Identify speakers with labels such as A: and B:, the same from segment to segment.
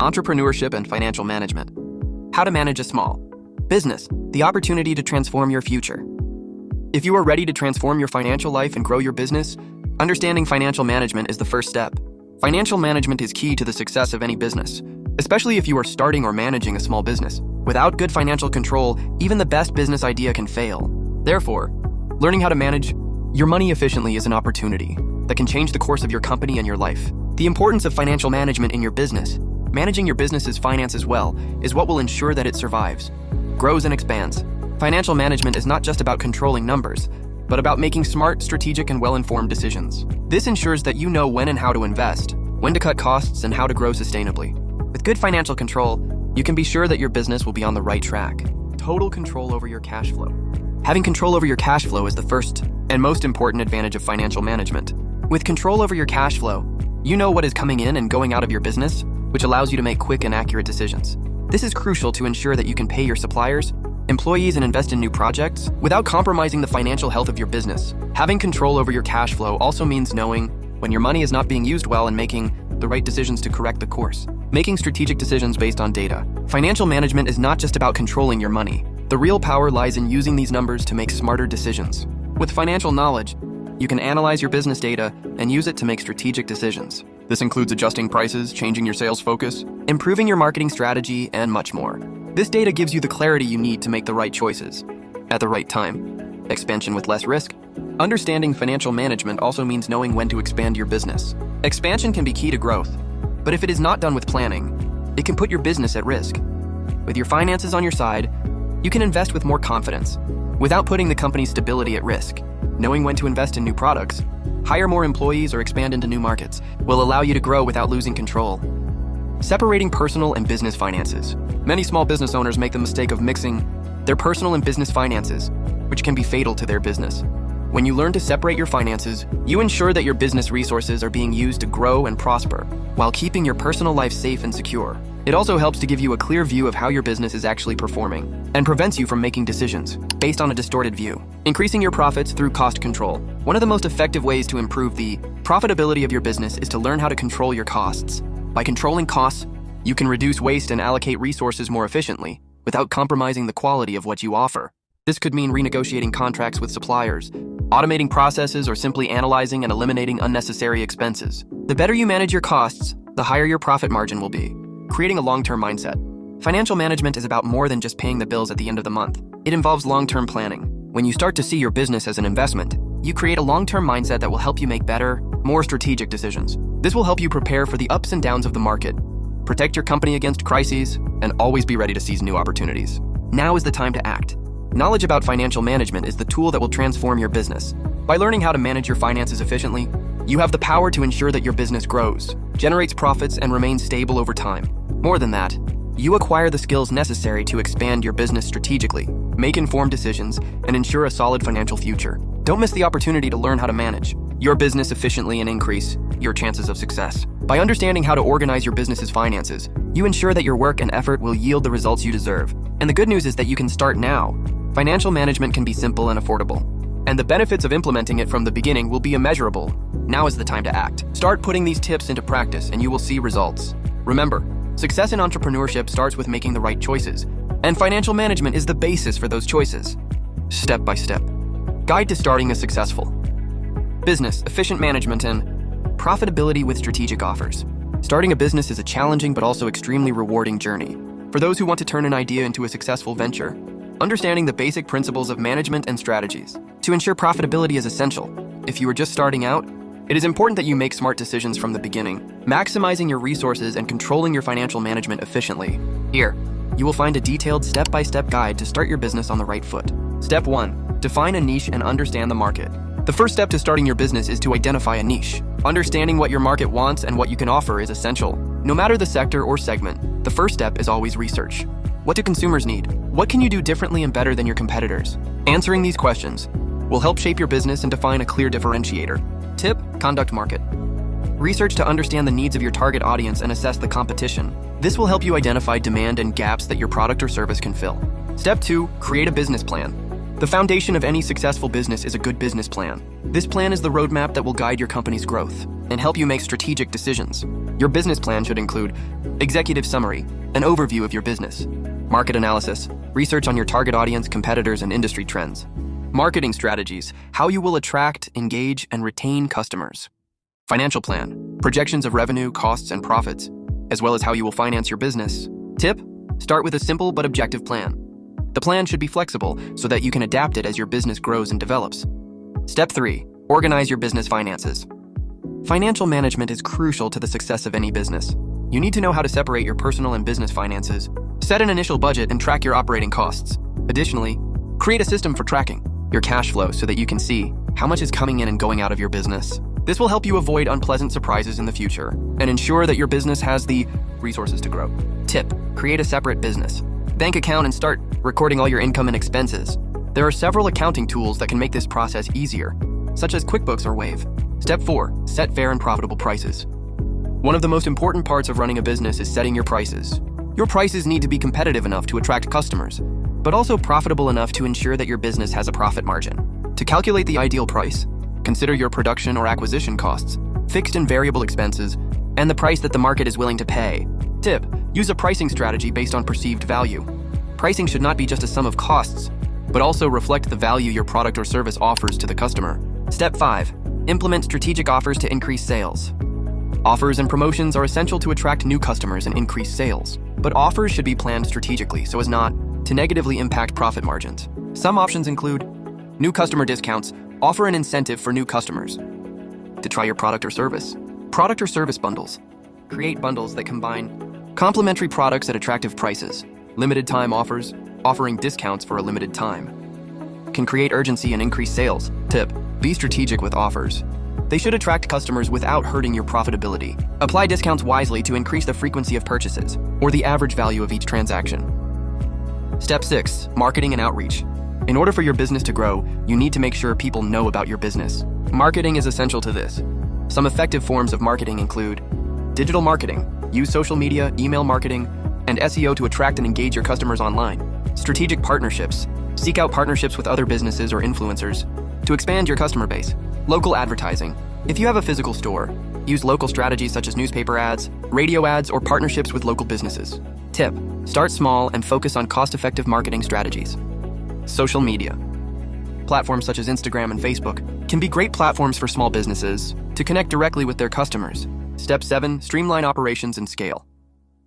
A: Entrepreneurship and financial management. How to manage a small business, the opportunity to transform your future. If you are ready to transform your financial life and grow your business, understanding financial management is the first step. Financial management is key to the success of any business, especially if you are starting or managing a small business. Without good financial control, even the best business idea can fail. Therefore, learning how to manage your money efficiently is an opportunity that can change the course of your company and your life. The importance of financial management in your business. Managing your business's finances well is what will ensure that it survives, grows, and expands. Financial management is not just about controlling numbers, but about making smart, strategic, and well-informed decisions. This ensures that you know when and how to invest, when to cut costs, and how to grow sustainably. With good financial control, you can be sure that your business will be on the right track. Total control over your cash flow. Having control over your cash flow is the first and most important advantage of financial management. With control over your cash flow, you know what is coming in and going out of your business, which allows you to make quick and accurate decisions. This is crucial to ensure that you can pay your suppliers, employees, and invest in new projects without compromising the financial health of your business. Having control over your cash flow also means knowing when your money is not being used well and making the right decisions to correct the course. Making strategic decisions based on data. Financial management is not just about controlling your money. The real power lies in using these numbers to make smarter decisions. With financial knowledge, you can analyze your business data and use it to make strategic decisions. This includes adjusting prices, changing your sales focus, improving your marketing strategy, and much more. This data gives you the clarity you need to make the right choices at the right time. Expansion with less risk. Understanding financial management also means knowing when to expand your business. Expansion can be key to growth, but if it is not done with planning, it can put your business at risk. With your finances on your side, you can invest with more confidence without putting the company's stability at risk. Knowing when to invest in new products, hire more employees, or expand into new markets will allow you to grow without losing control. Separating personal and business finances. Many small business owners make the mistake of mixing their personal and business finances, which can be fatal to their business. When you learn to separate your finances, you ensure that your business resources are being used to grow and prosper, while keeping your personal life safe and secure. It also helps to give you a clear view of how your business is actually performing, and prevents you from making decisions based on a distorted view. Increasing your profits through cost control. One of the most effective ways to improve the profitability of your business is to learn how to control your costs. By controlling costs, you can reduce waste and allocate resources more efficiently, without compromising the quality of what you offer. This could mean renegotiating contracts with suppliers, automating processes, or simply analyzing and eliminating unnecessary expenses. The better you manage your costs, the higher your profit margin will be. Creating a long-term mindset. Financial management is about more than just paying the bills at the end of the month. It involves long-term planning. When you start to see your business as an investment, you create a long-term mindset that will help you make better, more strategic decisions. This will help you prepare for the ups and downs of the market, protect your company against crises, and always be ready to seize new opportunities. Now is the time to act. Knowledge about financial management is the tool that will transform your business. By learning how to manage your finances efficiently, you have the power to ensure that your business grows, generates profits, and remains stable over time. More than that, you acquire the skills necessary to expand your business strategically, make informed decisions, and ensure a solid financial future. Don't miss the opportunity to learn how to manage your business efficiently and increase your chances of success. By understanding how to organize your business's finances, you ensure that your work and effort will yield the results you deserve. And the good news is that you can start now. Financial management can be simple and affordable, and the benefits of implementing it from the beginning will be immeasurable. Now is the time to act. Start putting these tips into practice and you will see results. Remember, success in entrepreneurship starts with making the right choices, and financial management is the basis for those choices. Step by step. Guide to starting a successful business, efficient management, and profitability with strategic offers. Starting a business is a challenging but also extremely rewarding journey. For those who want to turn an idea into a successful venture, understanding the basic principles of management and strategies to ensure profitability is essential. If you are just starting out, it is important that you make smart decisions from the beginning, maximizing your resources and controlling your financial management efficiently. Here, you will find a detailed step-by-step guide to start your business on the right foot. Step 1. Define a niche and understand the market. The first step to starting your business is to identify a niche. Understanding what your market wants and what you can offer is essential. No matter the sector or segment, the first step is always research. What do consumers need? What can you do differently and better than your competitors? Answering these questions will help shape your business and define a clear differentiator. Tip: conduct market research to understand the needs of your target audience and assess the competition. This will help you identify demand and gaps that your product or service can fill. Step 2: create a business plan. The foundation of any successful business is a good business plan. This plan is the roadmap that will guide your company's growth and help you make strategic decisions. Your business plan should include Executive summary, an overview of your business. Market analysis, research on your target audience, competitors, and industry trends. Marketing strategies, how you will attract, engage, and retain customers. Financial plan, projections of revenue, costs, and profits, as well as how you will finance your business. Tip, start with a simple but objective plan. The plan should be flexible so that you can adapt it as your business grows and develops. Step 3, organize your business finances. Financial management is crucial to the success of any business. You need to know how to separate your personal and business finances, set an initial budget, and track your operating costs. Additionally, create a system for tracking your cash flow so that you can see how much is coming in and going out of your business. This will help you avoid unpleasant surprises in the future and ensure that your business has the resources to grow. Tip, create a separate business bank account and start recording all your income and expenses. There are several accounting tools that can make this process easier, such as QuickBooks or Wave. Step 4, set fair and profitable prices. One of the most important parts of running a business is setting your prices. Your prices need to be competitive enough to attract customers, but also profitable enough to ensure that your business has a profit margin. To calculate the ideal price, consider your production or acquisition costs, fixed and variable expenses, and the price that the market is willing to pay. Tip, use a pricing strategy based on perceived value. Pricing should not be just a sum of costs, but also reflect the value your product or service offers to the customer. Step 5, implement strategic offers to increase sales. Offers and promotions are essential to attract new customers and increase sales, but offers should be planned strategically so as not to negatively impact profit margins. Some options include new customer discounts, offer an incentive for new customers to try your product or service. Product or service bundles, create bundles that combine complementary products at attractive prices. Limited time offers, offering discounts for a limited time, can create urgency and increase sales. Tip, be strategic with offers. They should attract customers without hurting your profitability. Apply discounts wisely to increase the frequency of purchases or the average value of each transaction. Step 6, marketing and outreach. In order for your business to grow, you need to make sure people know about your business. Marketing is essential to this. Some effective forms of marketing include digital marketing. Use social media, email marketing, and SEO to attract and engage your customers online. Strategic partnerships. Seek out partnerships with other businesses or influencers to expand your customer base. Local advertising. If you have a physical store, use local strategies such as newspaper ads, radio ads, or partnerships with local businesses. Tip, start small and focus on cost-effective marketing strategies. Social media. Platforms such as Instagram and Facebook can be great platforms for small businesses to connect directly with their customers. Step 7, streamline operations and scale.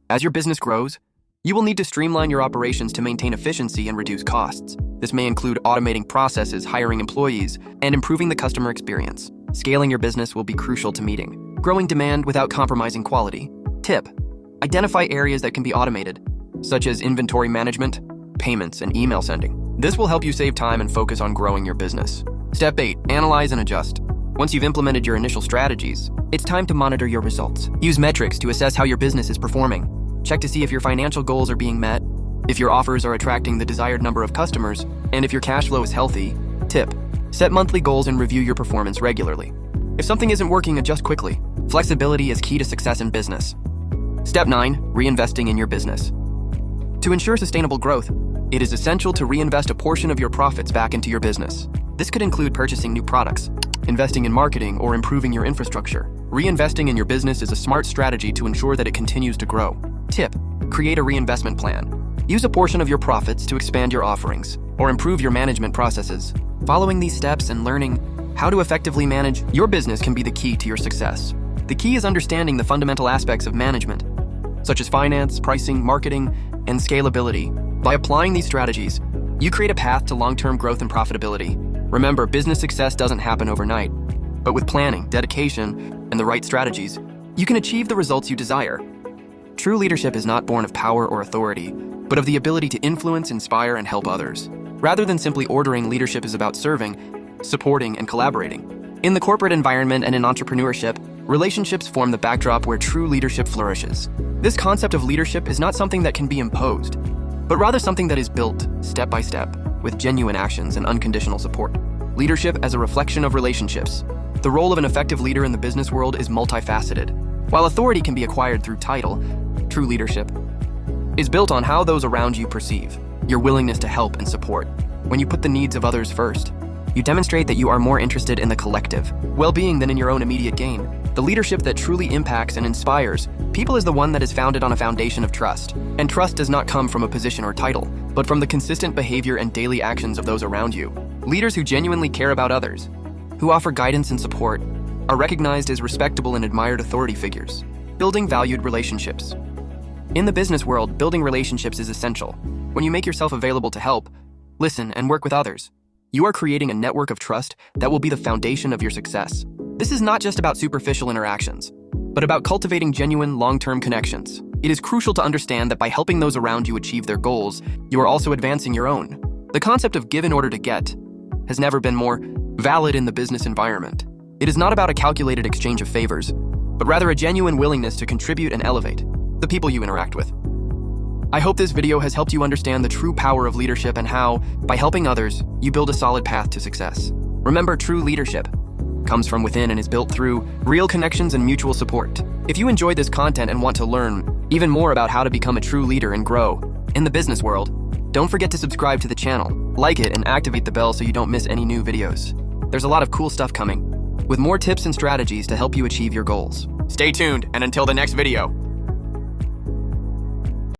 A: As your business grows, you will need to streamline your operations to maintain efficiency and reduce costs. This may include automating processes, hiring employees, and improving the customer experience. Scaling your business will be crucial to meeting growing demand without compromising quality. Tip, identify areas that can be automated, such as inventory management, payments, and email sending. This will help you save time and focus on growing your business. Step 8, analyze and adjust. Once you've implemented your initial strategies, it's time to monitor your results. Use metrics to assess how your business is performing. Check to see if your financial goals are being met, if your offers are attracting the desired number of customers, and if your cash flow is healthy. Tip, set monthly goals and review your performance regularly. If something isn't working, adjust quickly. Flexibility is key to success in business. Step 9, reinvesting in your business. To ensure sustainable growth, it is essential to reinvest a portion of your profits back into your business. This could include purchasing new products, investing in marketing, or improving your infrastructure. Reinvesting in your business is a smart strategy to ensure that it continues to grow. Tip, create a reinvestment plan. Use a portion of your profits to expand your offerings or improve your management processes. Following these steps and learning how to effectively manage your business can be the key to your success. The key is understanding the fundamental aspects of management, such as finance, pricing, marketing, and scalability. By applying these strategies, you create a path to long-term growth and profitability. Remember, business success doesn't happen overnight, but with planning, dedication, and the right strategies, you can achieve the results you desire. True leadership is not born of power or authority, but of the ability to influence, inspire, and help others. Rather than simply ordering, leadership is about serving, supporting, and collaborating. In the corporate environment and in entrepreneurship, relationships form the backdrop where true leadership flourishes. This concept of leadership is not something that can be imposed, but rather something that is built step by step with genuine actions and unconditional support. Leadership as a reflection of relationships. The role of an effective leader in the business world is multifaceted. While authority can be acquired through title, true leadership is built on how those around you perceive your willingness to help and support. When you put the needs of others first, you demonstrate that you are more interested in the collective well-being than in your own immediate gain. The leadership that truly impacts and inspires people is the one that is founded on a foundation of trust. And trust does not come from a position or title, but from the consistent behavior and daily actions of those around you. Leaders who genuinely care about others, who offer guidance and support, are recognized as respectable and admired authority figures. Building valued relationships. In the business world, building relationships is essential. When you make yourself available to help, listen, and work with others, you are creating a network of trust that will be the foundation of your success. This is not just about superficial interactions, but about cultivating genuine, long-term connections. It is crucial to understand that by helping those around you achieve their goals, you are also advancing your own. The concept of give in order to get has never been more valid in the business environment. It is not about a calculated exchange of favors, but rather a genuine willingness to contribute and elevate the people you interact with. I hope this video has helped you understand the true power of leadership and how, by helping others, you build a solid path to success. Remember, true leadership comes from within and is built through real connections and mutual support. If you enjoyed this content and want to learn even more about how to become a true leader and grow in the business world, don't forget to subscribe to the channel, like it, and activate the bell so you don't miss any new videos. There's a lot of cool stuff coming, with more tips and strategies to help you achieve your goals. Stay tuned, and until the next video,